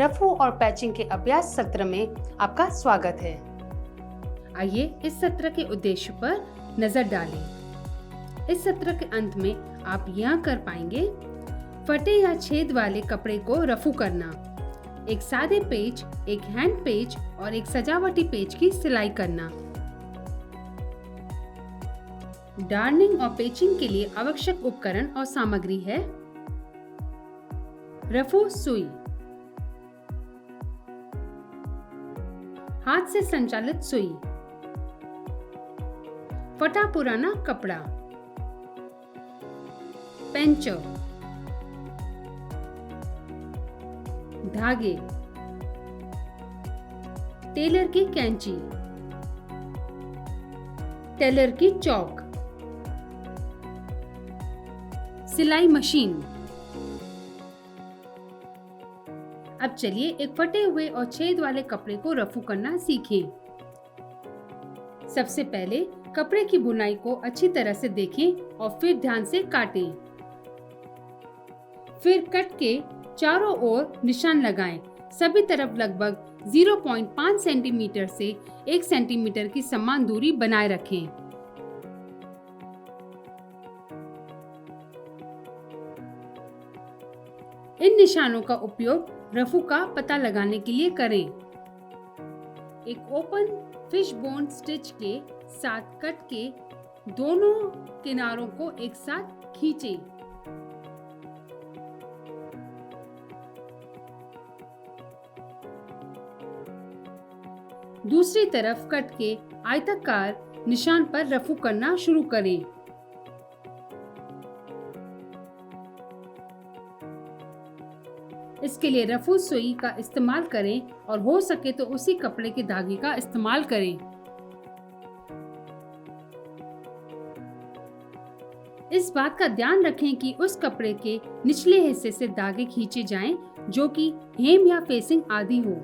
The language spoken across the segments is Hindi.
रफू और पैचिंग के अभ्यास सत्र में आपका स्वागत है। आइए इस सत्र के उद्देश्य पर नजर डालें। इस सत्र के अंत में आप यह कर पाएंगे: फटे या छेद वाले कपड़े को रफू करना, एक सादे पेच, एक हैंड पेच और एक सजावटी पेच की सिलाई करना। डार्निंग और पेचिंग के लिए आवश्यक उपकरण और सामग्री है: रफू सुई, हाथ से संचालित सुई, फटा पुराना कपड़ा, पेंचर, धागे, टेलर की कैंची, टेलर की चौक, सिलाई मशीन। अब चलिए एक फटे हुए और छेद वाले कपड़े को रफू करना सीखें। सबसे पहले कपड़े की बुनाई को अच्छी तरह से देखें और फिर ध्यान से काटें। फिर कट के चारों ओर निशान लगाएं। सभी तरफ लगभग 0.5 सेंटीमीटर से 1 सेंटीमीटर की समान दूरी बनाए रखें। इन निशानों का उपयोग रफू का पता लगाने के लिए करें। एक ओपन फिश बोन स्टिच के साथ कट के दोनों किनारों को एक साथ खींचें। दूसरी तरफ कट के आयताकार निशान पर रफू करना शुरू करें। इसके लिए रफू सुई का इस्तेमाल करें और हो सके तो उसी कपड़े के धागे का इस्तेमाल करें। इस बात का ध्यान रखें कि उस कपड़े के निचले हिस्से से धागे खींचे जाएं जो कि हेम या फेसिंग आदि हो।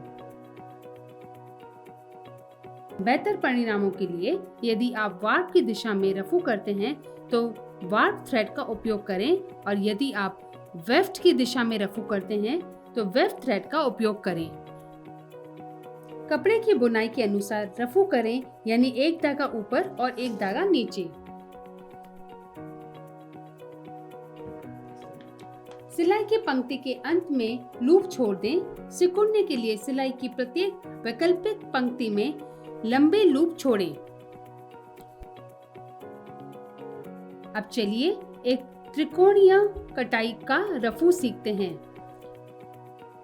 बेहतर परिणामों के लिए यदि आप वार्प की दिशा में रफू करते हैं तो वार्प थ्रेड का उपयोग करें और यदि आप वेफ्ट की दिशा में रफू करते हैं तो वेफ्ट थ्रेड का उपयोग करें। कपड़े की बुनाई के अनुसार रफू करें, यानी एक धागा ऊपर और एक धागा नीचे। सिलाई की पंक्ति के अंत में लूप छोड़ दें। सिकुड़ने के लिए सिलाई की प्रत्येक वैकल्पिक पंक्ति में लंबे लूप छोड़ें। अब चलिए एक त्रिकोणीय कटाई का रफू सीखते हैं।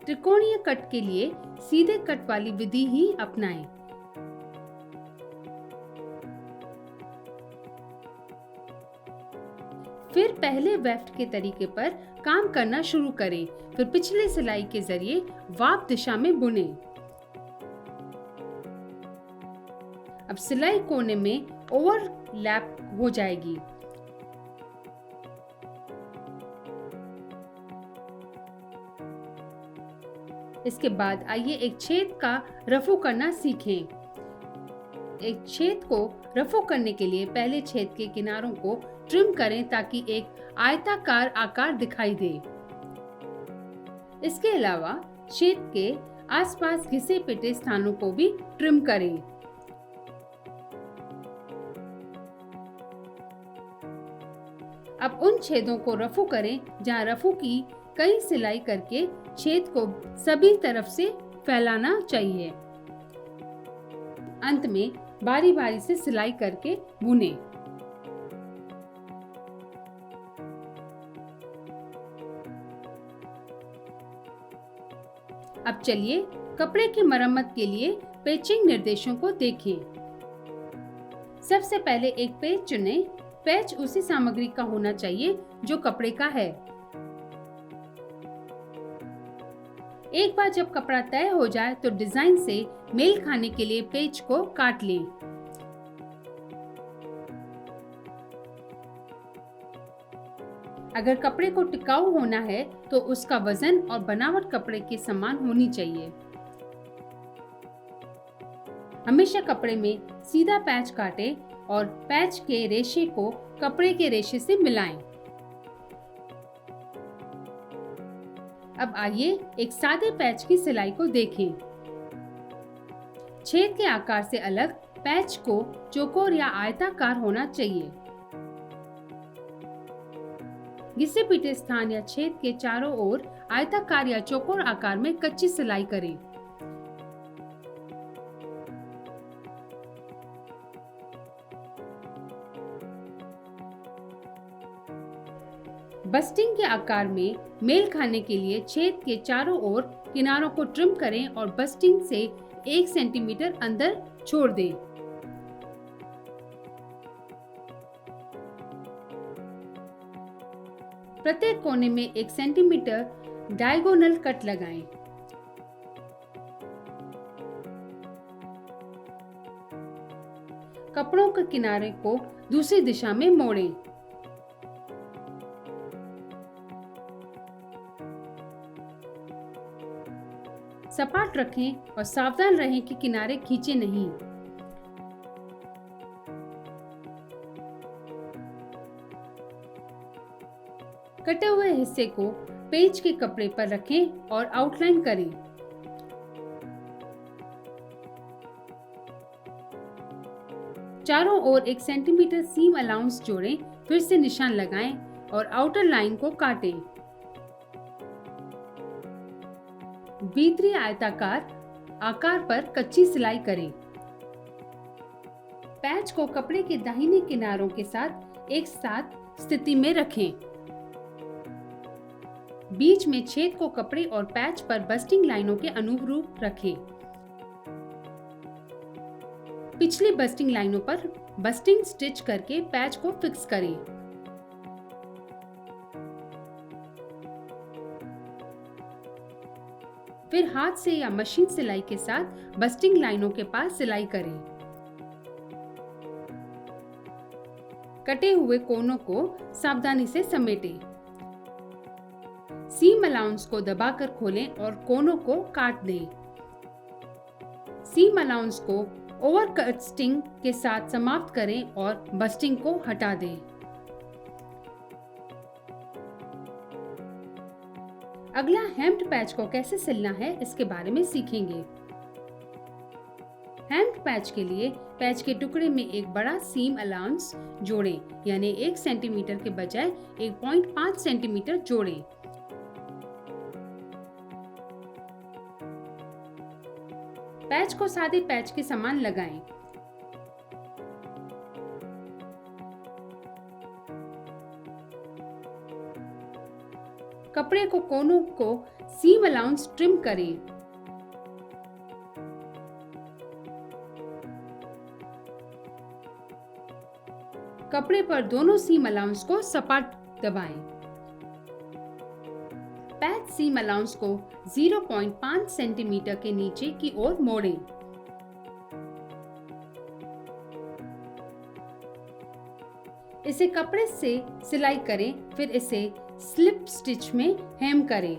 त्रिकोणीय कट के लिए सीधे कट वाली विधि ही अपनाएं। फिर पहले वेफ्ट के तरीके पर काम करना शुरू करें, फिर पिछले सिलाई के जरिए वार्प दिशा में बुनें। अब सिलाई कोने में ओवरलैप हो जाएगी। इसके बाद आइए एक छेद का रफू करना सीखें। एक छेद को रफू करने के लिए पहले छेद के किनारों को ट्रिम करें ताकि एक आयताकार आकार दिखाई दे। इसके अलावा छेद के आसपास घिसे पिटे स्थानों को भी ट्रिम करें। अब उन छेदों को रफू करें जहां रफू की कई सिलाई करके छेद को सभी तरफ से फैलाना चाहिए। अंत में बारी बारी से सिलाई करके बुनें। अब चलिए कपड़े की मरम्मत के लिए पेचिंग निर्देशों को देखें। सबसे पहले एक पेच चुनें। पैच उसी सामग्री का होना चाहिए जो कपड़े का है। एक बार जब कपड़ा तय हो जाए तो डिजाइन से मेल खाने के लिए पेच को काट लें। अगर कपड़े को टिकाऊ होना है तो उसका वजन और बनावट कपड़े के समान होनी चाहिए। हमेशा कपड़े में सीधा पैच काटें और पैच के रेशे को कपड़े के रेशे से मिलाएं। अब आइए एक सादे पैच की सिलाई को देखें। छेद के आकार से अलग पैच को चौकोर या आयताकार होना चाहिए। घिसे पीटे स्थान या छेद के चारों ओर आयताकार या चौकोर आकार में कच्ची सिलाई करें। बस्टिंग के आकार में मेल खाने के लिए छेद के चारों ओर किनारों को ट्रिम करें और बस्टिंग से 1 सेंटीमीटर अंदर छोड़ दें। प्रत्येक कोने में 1 सेंटीमीटर डायगोनल कट लगाएं। कपड़ों के किनारे को दूसरी दिशा में मोड़ें। सपाट रखें और सावधान रहें कि किनारे खींचे नहीं। कटे हुए हिस्से को पेज के कपड़े पर रखें और आउटलाइन करें। चारों ओर 1 सेंटीमीटर सीम अलाउंस जोड़ें, फिर से निशान लगाएं और आउटर लाइन को काटें। भीतरी आयताकार आकार पर कच्ची सिलाई करें। पैच को कपड़े के दाहिने किनारों के साथ एक साथ स्थिति में रखें। बीच में छेद को कपड़े और पैच पर बस्टिंग लाइनों के अनुरूप रखें। पिछली बस्टिंग लाइनों पर बस्टिंग स्टिच करके पैच को फिक्स करें। फिर हाथ से या मशीन सिलाई के साथ बस्टिंग लाइनों के पास सिलाई करें। कटे हुए कोनों को सावधानी से समेटें। सीम अलाउंस को दबाकर खोलें और कोनों को काट दें। सीम अलाउंस को ओवरकस्टिंग के साथ समाप्त करें और बस्टिंग को हटा दें। अगला हेम्ड पैच को कैसे सिलना है इसके बारे में सीखेंगे। हेम्ड पैच के लिए पैच के टुकड़े में एक बड़ा सीम अलाउंस जोड़ें, यानी 1 सेंटीमीटर के बजाय 1.5 सेंटीमीटर जोड़ें। पैच को सादे पैच के समान लगाएं। कपड़े को कोनों को सीम अलाउंस ट्रिम करें। कपड़े पर दोनों सीम अलाउंस को सपाट दबाएं। पैच सीम अलाउंस को 0.5 सेंटीमीटर के नीचे की ओर मोड़ें। इसे कपड़े से सिलाई करें, फिर इसे स्लिप स्टिच में हेम करें।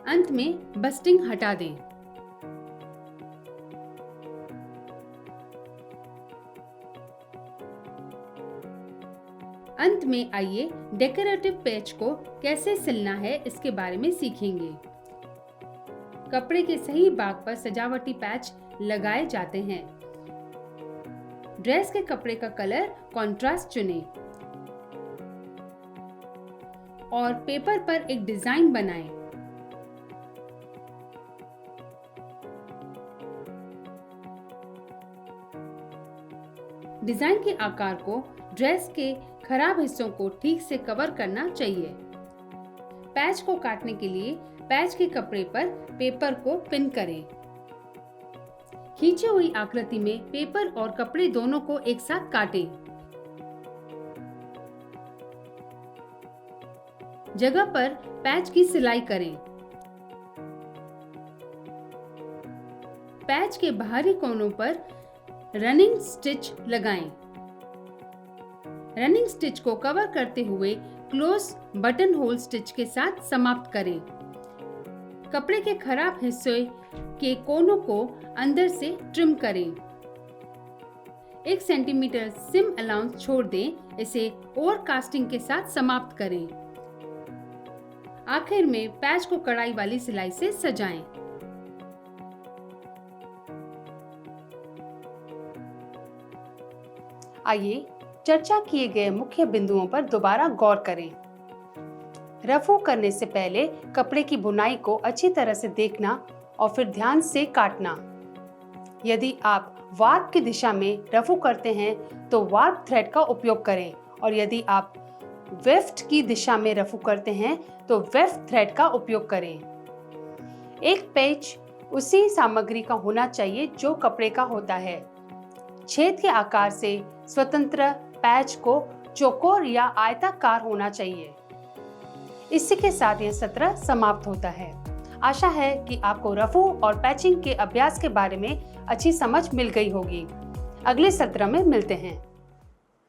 अंत में बस्टिंग हटा दें। अंत में आइए डेकोरेटिव पैच को कैसे सिलना है इसके बारे में सीखेंगे। कपड़े के सही भाग पर सजावटी पैच लगाए जाते हैं। ड्रेस के कपड़े का कलर कॉन्ट्रास्ट चुनें और पेपर पर एक डिजाइन बनाएं। डिजाइन के आकार को ड्रेस के खराब हिस्सों को ठीक से कवर करना चाहिए। पैच को काटने के लिए पैच के कपड़े पर पेपर को पिन करें। खींची हुई आकृति में पेपर और कपड़े दोनों को एक साथ काटें। जगह पर पैच की सिलाई करें। पैच के बाहरी कोनों पर रनिंग स्टिच लगाएं। रनिंग स्टिच को कवर करते हुए क्लोज बटन होल स्टिच के साथ समाप्त करें। कपड़े के खराब हिस्से के कोनों को अंदर से ट्रिम करें। 1 सेंटीमीटर सिम अलाउंस छोड़ दें। इसे ओवर कास्टिंग के साथ समाप्त करें। आखिर में पैच को कढ़ाई वाली सिलाई से सजाएं। आइए चर्चा किए गए मुख्य बिंदुओं पर दोबारा गौर करें। रफू करने से पहले कपड़े की बुनाई को अच्छी तरह से देखना और फिर ध्यान से काटना। यदि आप वार्प की दिशा में रफू करते हैं तो वार्प थ्रेड का उपयोग करें, और यदि आप वेफ्ट की दिशा में रफू करते हैं तो वेफ्ट थ्रेड का उपयोग करें। एक पैच उसी सामग्री का होना चाहिए जो कपड़े का होता है। छेद के आकार से स्वतंत्र पैच को चौकोर या आयताकार होना चाहिए। इसी के साथ यह सत्र समाप्त होता है। आशा है कि आपको रफू और पैचिंग के अभ्यास के बारे में अच्छी समझ मिल गई होगी। अगले सत्र में मिलते हैं।